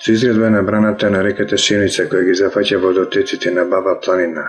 Со изградба на браната на реката Шеница, која ги зафаќа водотеците на Баба планина,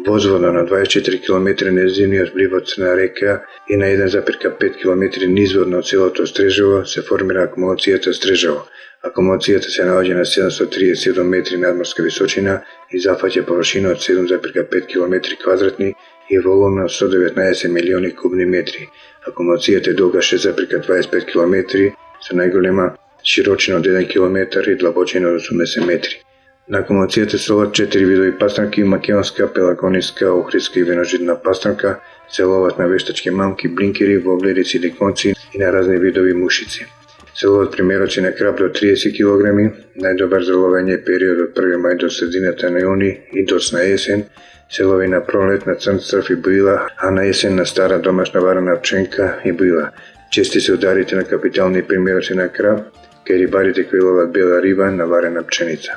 возводно на 24 км нејзиниот злив од Црна река и на 1,5 км низводно од селото Стрежево, се формира акумулацијата Стрежево. Акумулацијата се наоѓа на 737 метри надморска височина и зафаќа површина од 7,5 км квадратни и волум на 119 милиони кубни метри. Акумулацијата е долга 6,25 км со најголема широчина од 1 км и длабочина од 80 метри. На акумулацијата се ловат 4 видови пастрамки: македонска, пелагониска, охридска и веножидна пастрамка. Се ловат на вештачки мамки, блинкери, воблери, силиконци и на разни видови мушици. Се ловат примероци на краб до 30 кг. Најдобар за ловење е период од 1 мај до средината на јуни и доцна есен. Се лови на пролет на црн црв и буила, а на есен на стара домашна варена пченка и буила. Чести се ударите на капитални примероци на краб, кај рибарите кои ловат бела риба на варена пченица.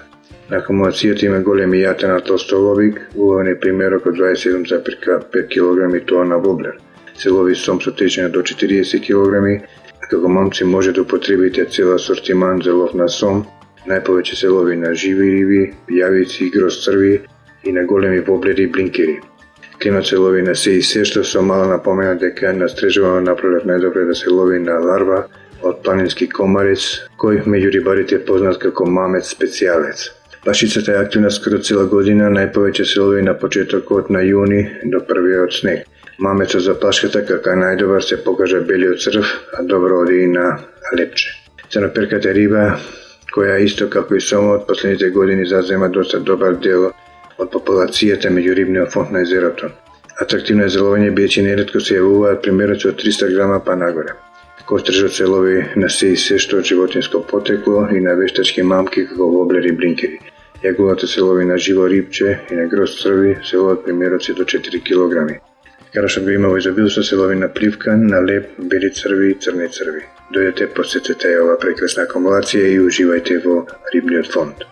На акумулацијата има големи јата на толстоловик, уловен е примерок од 27,5 кг и тоа на воблер. Се лови сом со течина до 40 кг, како момци може да употребите цел асортиман за лов на сом. Најповеќе се лови на живи риби, јавици, гроз црви и на големи воблери и блинкери. Клинот се лови на се и се, што со мала напомена дека на Стрежево напролет најдобре да се лови на ларва од планински комарец, кој меѓу рибарите е познат како мамец специјалец. Пашицата е активна скоро цела година, најповеќе се лови на почетокот на јуни до првиот снег. Мамецот за плашката како најдобар се покажа белиот црв, а добро оди и на лепче. Црноперката риба, која исто како и сомот последните години зазема доста добар дел од популацијата меѓу рибниот фонд на езерото. Атрактивно е за ловење, бијачи неретко се јавуваат примероци од 300 грама па нагоре. Кострежот се лови на се и се што од животинско потекло и на вештачки мамки како воблери и блинкери. Јагулата се лови на живо рибче и на гроз црви се ловат примероци до 4 кг. Карашот го има во изобилство, се лови на пливкан, на леб, бели црви и црни црви. Дојдете, посетете ја ова прекрасна акумулација и уживајте во рибниот фонд.